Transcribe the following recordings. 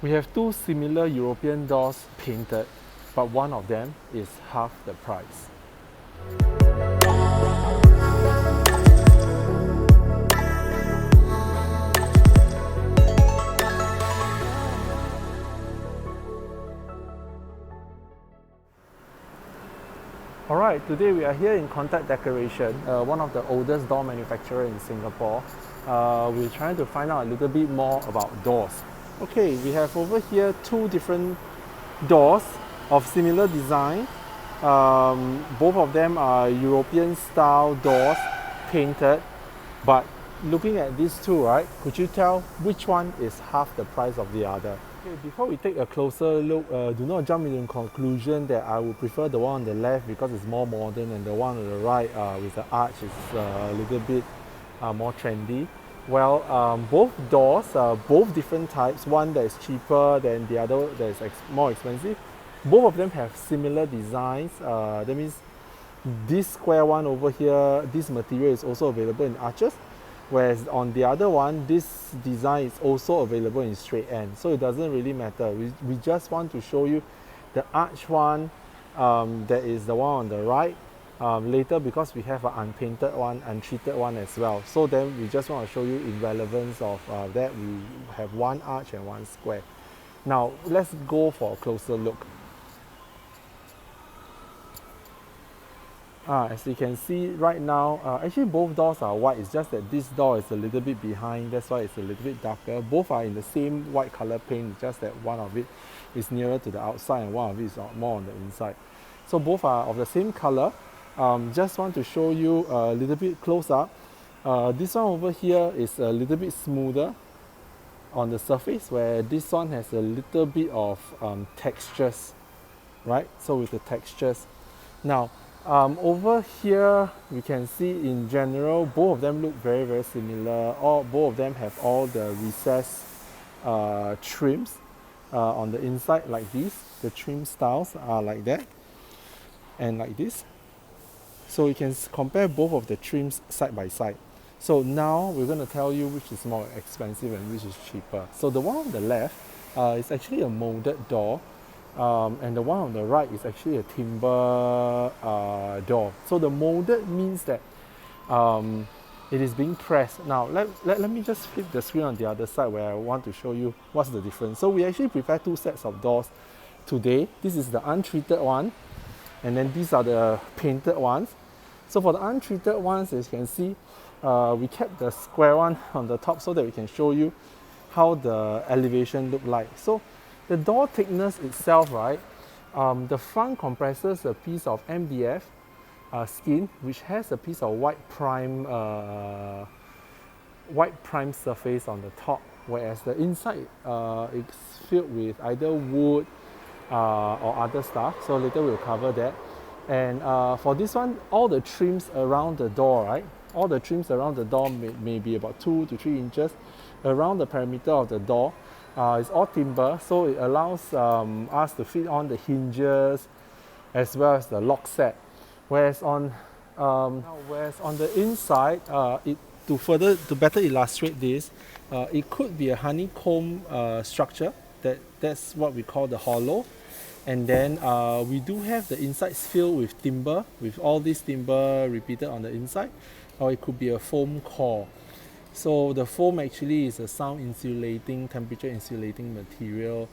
We have two similar European doors painted, but one of them is half the price. Alright, today we are here in Contact Decoration, one of the oldest door manufacturer in Singapore. We're trying to find out a little bit more about doors. Okay, we have over here two different doors of similar design. Both of them are European style doors, painted. But looking at these two, right, could you tell which one is half the price of the other? Okay, before we take a closer look, do not jump into the conclusion that I would prefer the one on the left because it's more modern and the one on the right with the arch is a little bit more trendy. Well, both doors, both different types, one that is cheaper than the other that is more expensive. Both of them have similar designs. That means this square one over here, this material is also available in arches. Whereas on the other one, this design is also available in straight end. So it doesn't really matter. We just want to show you the arch one, that is the one on the right. Later, because we have an unpainted one, untreated one as well. So then we just want to show you in relevance of that, we have one arch and one square. Now, let's go for a closer look. As you can see right now, actually both doors are white. It's just that this door is a little bit behind, that's why it's a little bit darker. Both are in the same white color paint, it's just that one of it is nearer to the outside and one of it is more on the inside. So both are of the same color. Just want to show you a little bit close up. This one over here is a little bit smoother on the surface, where this one has a little bit of textures, right? So with the textures. Now, over here, we can see in general, both of them look very, very similar. Both of them have all the recessed trims on the inside like this. The trim styles are like that and like this. So you can compare both of the trims side by side. So now we're going to tell you which is more expensive and which is cheaper. So the one on the left is actually a molded door. And the one on the right is actually a timber door. So the molded means that it is being pressed. Now let me just flip the screen on the other side where I want to show you what's the difference. So we actually prepare two sets of doors today. This is the untreated one, and then these are the painted ones. So for the untreated ones, as you can see, we kept the square one on the top so that we can show you how the elevation look like. So the door thickness itself, right, the front compresses a piece of MDF skin, which has a piece of white prime surface on the top, whereas the inside is filled with either wood or other stuff. So later we'll cover that. And for this one, all the trims around the door, right, all the trims around the door may be about 2 to 3 inches around the perimeter of the door. It's all timber, so it allows us to fit on the hinges as well as the lock set. Whereas on the inside, to better illustrate this, it could be a honeycomb structure. That's what we call the hollow. And then we do have the insides filled with timber, with all this timber repeated on the inside, or it could be a foam core. So the foam actually is a sound insulating, temperature insulating material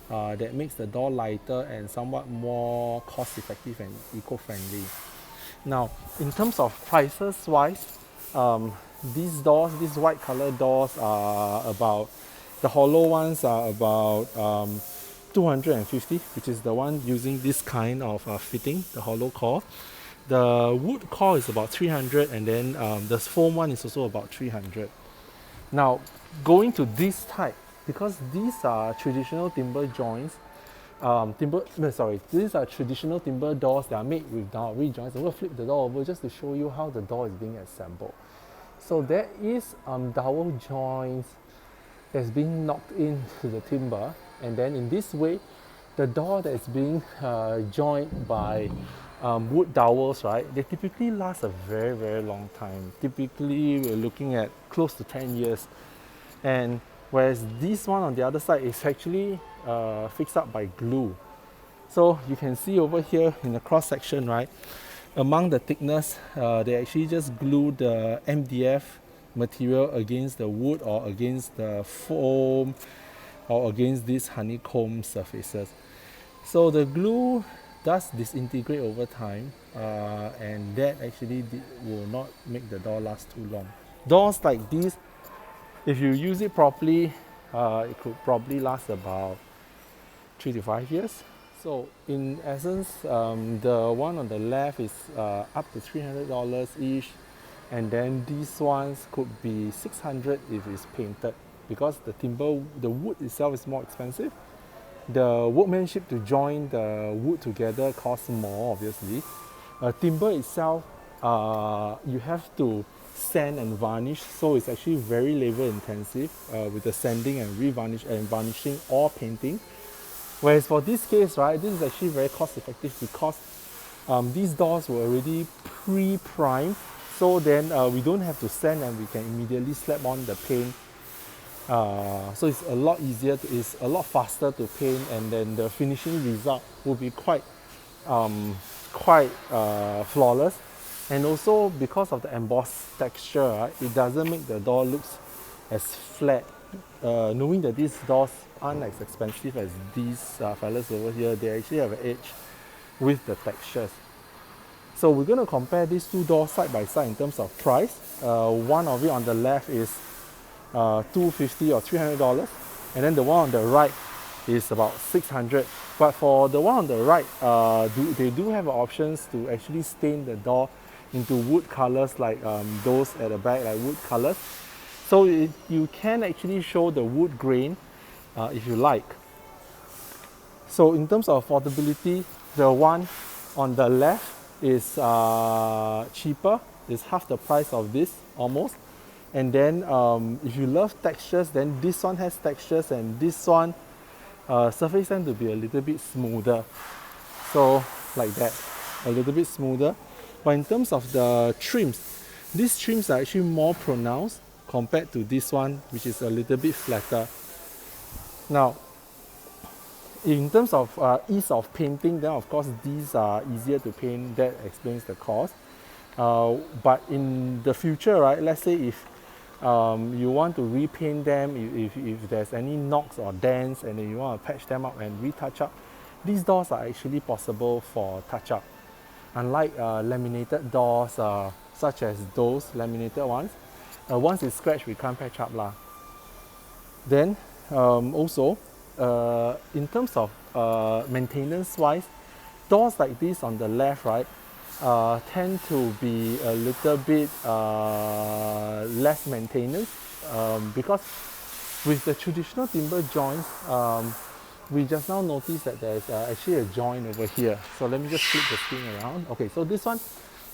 that makes the door lighter and somewhat more cost effective and eco-friendly. Now, in terms of prices wise, these doors, these white color doors are about, the hollow ones are about 250, which is the one using this kind of fitting, the hollow core. The wood core is about 300, and then the foam one is also about 300. Now, going to this type, because these are traditional timber joints, these are traditional timber doors that are made with dowel joints. I'm going to flip the door over just to show you how the door is being assembled. So there is dowel joints that's being knocked into the timber, and then in this way, the door that's being joined by wood dowels, right, they typically last a very, very long time. Typically, we're looking at close to 10 years. And Whereas this one on the other side is actually fixed up by glue. So you can see over here in the cross section, right, among the thickness, they actually just glue the MDF material against the wood or against the foam or against these honeycomb surfaces. So the glue does disintegrate over time, and that actually will not make the door last too long. Doors like these, if you use it properly, it could probably last about 3 to 5 years. So in essence, the one on the left is up to $300 each, and then these ones could be $600 if it's painted, because the wood itself is more expensive. The workmanship to join the wood together costs more, obviously. Timber itself, you have to sand and varnish, so it's actually very labor intensive with the sanding and revarnish and varnishing or painting. Whereas for this case, right, this is actually very cost effective because these doors were already pre-primed, so then we don't have to sand and we can immediately slap on the paint. So it's a lot easier, it's a lot faster to paint, and then the finishing result will be quite flawless. And also because of the embossed texture, right, it doesn't make the door looks as flat. Knowing that these doors aren't as expensive as these fellas over here, they actually have an edge with the textures. So we're going to compare these two doors side by side in terms of price. One of it on the left is $250 or $300, and then the one on the right is about $600. But for the one on the right, they do have options to actually stain the door into wood colors like those at the back, like wood colors. So you can actually show the wood grain if you like. So in terms of affordability, the one on the left is cheaper. It's half the price of this almost. And then if you love textures, then this one has textures, and this one surface tend to be a little bit smoother. So like that, a little bit smoother. But in terms of the trims, these trims are actually more pronounced compared to this one, which is a little bit flatter. Now, in terms of ease of painting, then of course these are easier to paint. That explains the cost. But in the future, right, let's say if you want to repaint them, if there's any knocks or dents and then you want to patch them up and retouch up, these doors are actually possible for touch up. Unlike laminated doors, such as those laminated ones, once it's scratched, we can't patch up lah. Then also, in terms of maintenance wise, doors like this on the left, right, tend to be a little bit less maintenance, because with the traditional timber joints, we just now noticed that there's actually a joint over here. So let me just flip the screen around. Okay, so this one,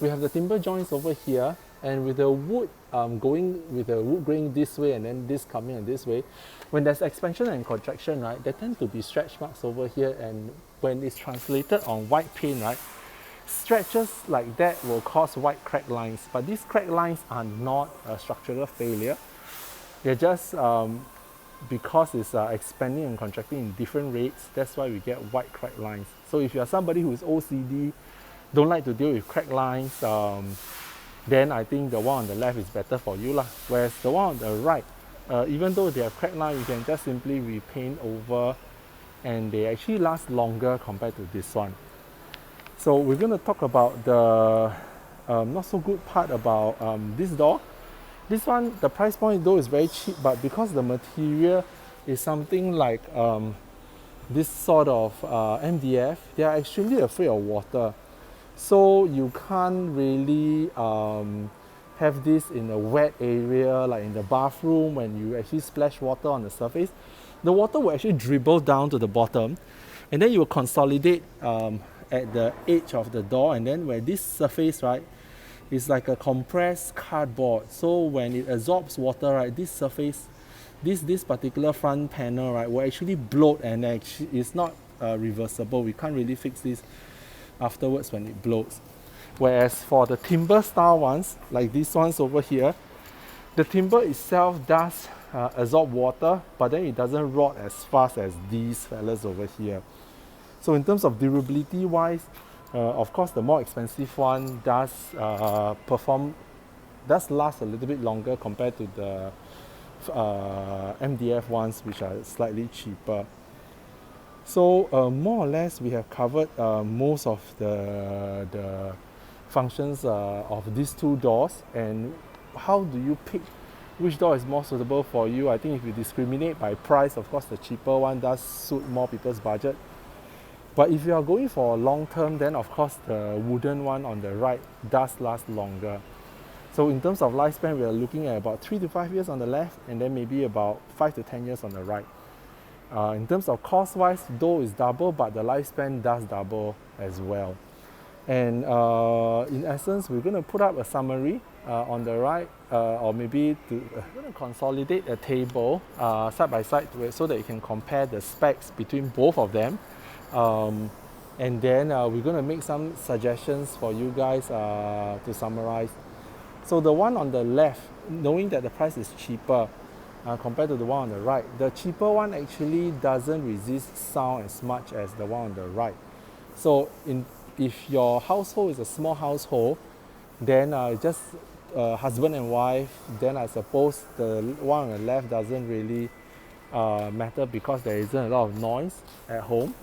we have the timber joints over here, and with the wood going with the wood grain this way and then this coming in this way, when there's expansion and contraction, right, there tend to be stretch marks over here, and when it's translated on white paint, right, stretches like that will cause white crack lines. But these crack lines are not a structural failure. They're just because it's expanding and contracting in different rates, that's why we get white crack lines. So if you're somebody who is OCD, don't like to deal with crack lines, then I think the one on the left is better for you lah. Whereas the one on the right, even though they have crack lines, you can just simply repaint over, and they actually last longer compared to this one. So we're going to talk about the not so good part about this door. This one, the price point though is very cheap, but because the material is something like this sort of MDF, they are extremely afraid of water. So you can't really have this in a wet area, like in the bathroom when you actually splash water on the surface. The water will actually dribble down to the bottom, and then you will consolidate at the edge of the door, and then where this surface, right, is like a compressed cardboard. So when it absorbs water, right, this surface, this particular front panel, right, will actually bloat, and actually it's not reversible. We can't really fix this afterwards when it bloats. Whereas for the timber style ones, like these ones over here, the timber itself does absorb water, but then it doesn't rot as fast as these fellas over here. So in terms of durability wise, of course the more expensive one does last a little bit longer compared to the MDF ones, which are slightly cheaper. So more or less we have covered most of the functions of these two doors. And how do you pick which door is more suitable for you? I think if you discriminate by price, of course the cheaper one does suit more people's budget. But if you are going for a long term, then of course the wooden one on the right does last longer. So in terms of lifespan, we are looking at about 3 to 5 years on the left, and then maybe about 5 to 10 years on the right. In terms of cost wise, though is double, but the lifespan does double as well. And in essence, we're going to put up a summary on the right, or maybe we're going to consolidate a table side by side so that you can compare the specs between both of them. And then we're going to make some suggestions for you guys to summarize. So the one on the left, knowing that the price is cheaper compared to the one on the right, the cheaper one actually doesn't resist sound as much as the one on the right. So if your household is a small household, then just husband and wife, then I suppose the one on the left doesn't really matter because there isn't a lot of noise at home.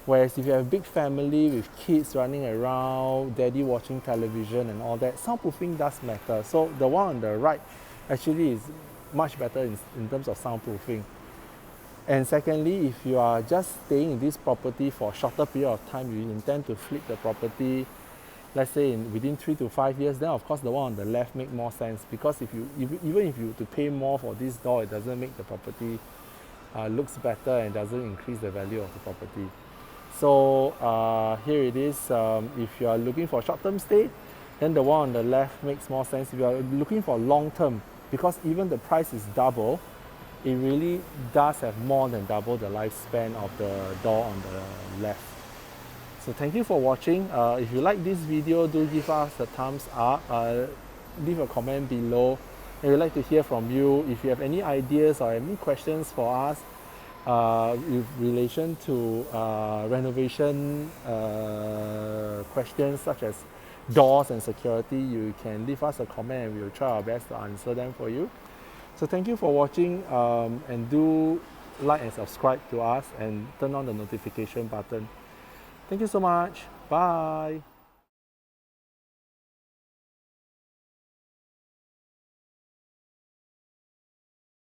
Whereas if you have a big family with kids running around, daddy watching television and all that, soundproofing does matter. So the one on the right actually is much better in terms of soundproofing. And secondly, if you are just staying in this property for a shorter period of time, you intend to flip the property, let's say within 3 to 5 years, then of course the one on the left makes more sense, because even if you were to pay more for this door, it doesn't make the property looks better and doesn't increase the value of the property. So here it is. If you are looking for short-term stay, then the one on the left makes more sense. If you are looking for long-term, because even the price is double, it really does have more than double the lifespan of the door on the left. So thank you for watching. If you like this video, do give us a thumbs up. Leave a comment below. And we'd like to hear from you. If you have any ideas or any questions for us with relation to renovation questions such as doors and security, you can leave us a comment and we will try our best to answer them for you. So thank you for watching, and do like and subscribe to us and turn on the notification button. Thank you so much. Bye.